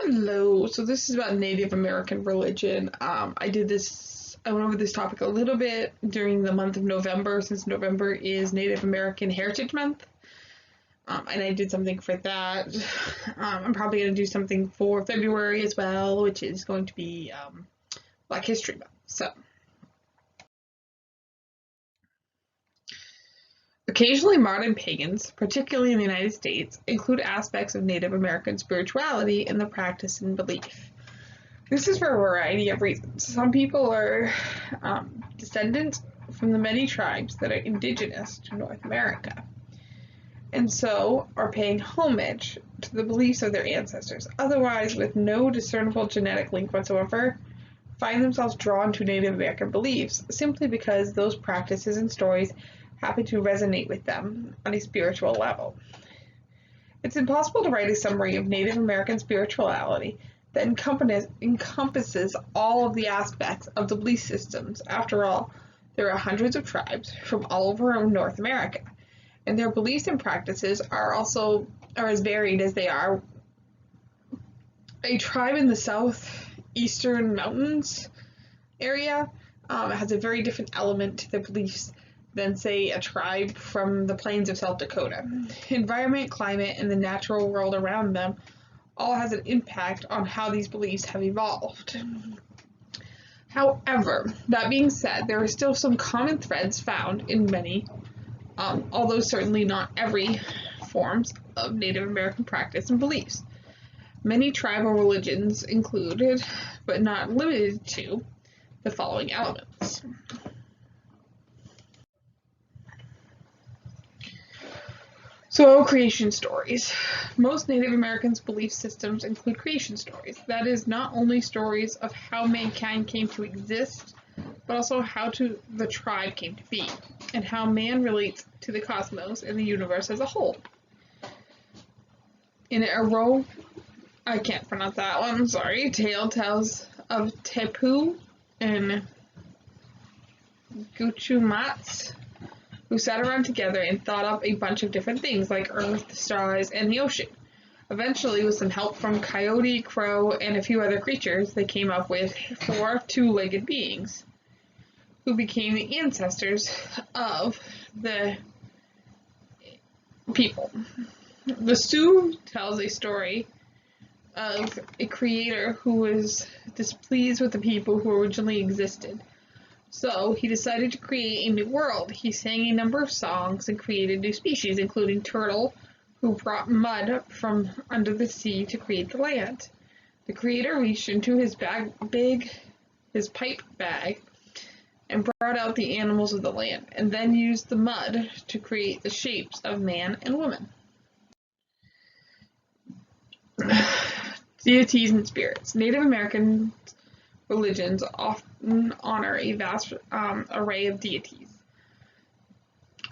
Hello. So this is about Native American religion. I went over this topic a little bit during the month of November, since November is Native American Heritage Month. And I did something for that. I'm probably going to do something for February as well, which is going to be Black History Month. So, occasionally modern pagans, particularly in the United States, include aspects of Native American spirituality in the practice and belief. This is for a variety of reasons. Some people are descendants from the many tribes that are indigenous to North America, and so are paying homage to the beliefs of their ancestors. Otherwise, with no discernible genetic link whatsoever, find themselves drawn to Native American beliefs simply because those practices and stories happen to resonate with them on a spiritual level. It's impossible to write a summary of Native American spirituality that encompasses all of the aspects of the belief systems. After all, there are hundreds of tribes from all over North America, and their beliefs and practices are as varied as they are. A tribe in the southeastern mountains area has a very different element to their beliefs than, say, a tribe from the plains of South Dakota. Environment, climate, and the natural world around them all has an impact on how these beliefs have evolved. However, that being said, there are still some common threads found in many, although certainly not every, forms of Native American practice and beliefs. Many tribal religions included, but not limited to, the following elements. So, creation stories. Most Native Americans' belief systems include creation stories. That is, not only stories of how mankind came to exist, but also how the tribe came to be, and how man relates to the cosmos and the universe as a whole. In I can't pronounce that one, I'm sorry, tale tells of Tepu and Guchumats, who sat around together and thought up a bunch of different things like Earth, the stars, and the ocean. Eventually, with some help from Coyote, Crow, and a few other creatures, they came up with 4 two-legged beings, who became the ancestors of the people. The Sioux tells a story of a creator who was displeased with the people who originally existed. So he decided to create a new world. He sang a number of songs and created new species, including turtle, who brought mud from under the sea to create the land. The creator reached into his pipe bag, and brought out the animals of the land, and then used the mud to create the shapes of man and woman. Deities and spirits. Native American religions often honor a vast array of deities.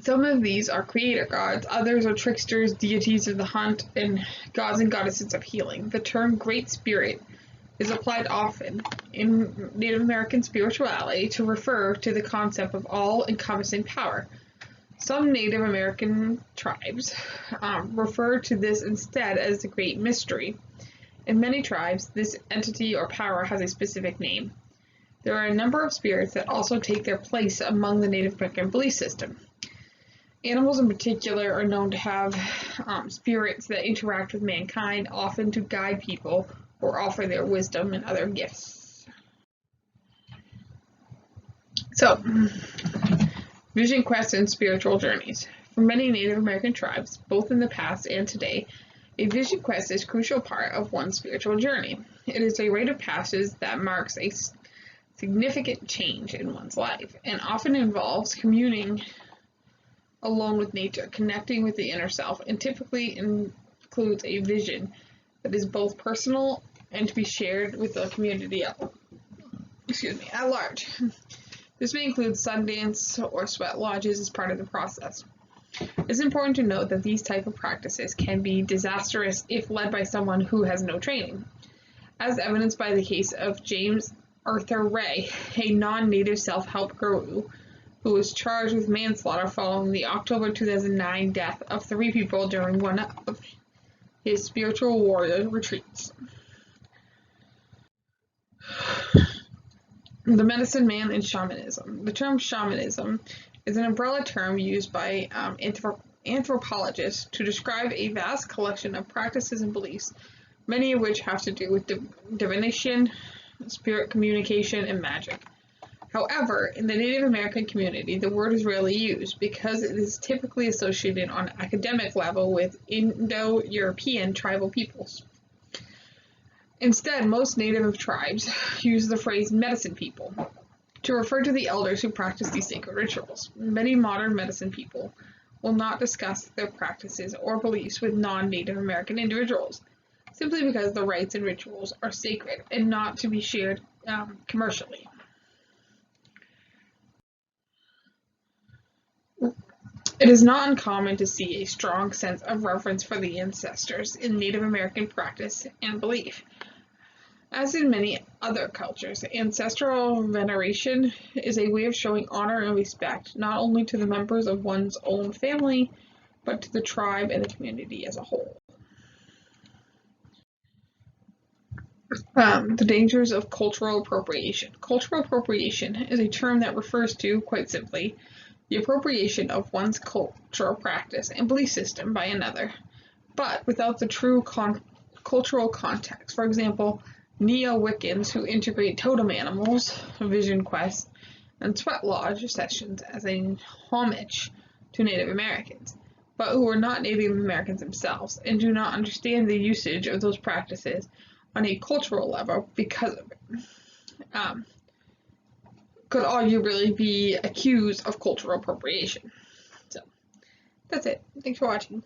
Some of these are creator gods, others are tricksters, deities of the hunt, and gods and goddesses of healing. The term Great Spirit is applied often in Native American spirituality to refer to the concept of all-encompassing power. Some Native American tribes refer to this instead as the Great Mystery. In many tribes, this entity or power has a specific name. There are a number of spirits that also take their place among the Native American belief system. Animals in particular are known to have spirits that interact with mankind, often to guide people or offer their wisdom and other gifts. So, vision quests and spiritual journeys. For many Native American tribes, both in the past and today, a vision quest is a crucial part of one's spiritual journey. It is a rite of passage that marks a significant change in one's life, and often involves communing alone with nature, connecting with the inner self, and typically includes a vision that is both personal and to be shared with the community at large. This may include Sundance or sweat lodges as part of the process. It's important to note that these type of practices can be disastrous if led by someone who has no training, as evidenced by the case of James Arthur Ray, a non-native self-help guru who was charged with manslaughter following the October 2009 death of 3 people during one of his spiritual warrior retreats. The medicine man and shamanism. The term shamanism is an umbrella term used by anthropologists to describe a vast collection of practices and beliefs, many of which have to do with divination, spirit communication, and magic. However, in the Native American community, the word is rarely used because it is typically associated on an academic level with Indo-European tribal peoples. Instead, most native tribes use the phrase medicine people to refer to the elders who practice these sacred rituals. Many modern medicine people will not discuss their practices or beliefs with non-Native American individuals, simply because the rites and rituals are sacred and not to be shared commercially. It is not uncommon to see a strong sense of reverence for the ancestors in Native American practice and belief. As in many other cultures, ancestral veneration is a way of showing honor and respect not only to the members of one's own family, but to the tribe and the community as a whole. The dangers of cultural appropriation. Cultural appropriation is a term that refers to, quite simply, the appropriation of one's cultural practice and belief system by another, but without the true cultural context. For example, Neo-Wiccans who integrate totem animals, vision quests, and sweat lodge sessions as a homage to Native Americans, but who are not Native Americans themselves and do not understand the usage of those practices on a cultural level because of it. Could arguably be accused of cultural appropriation. So, that's it. Thanks for watching.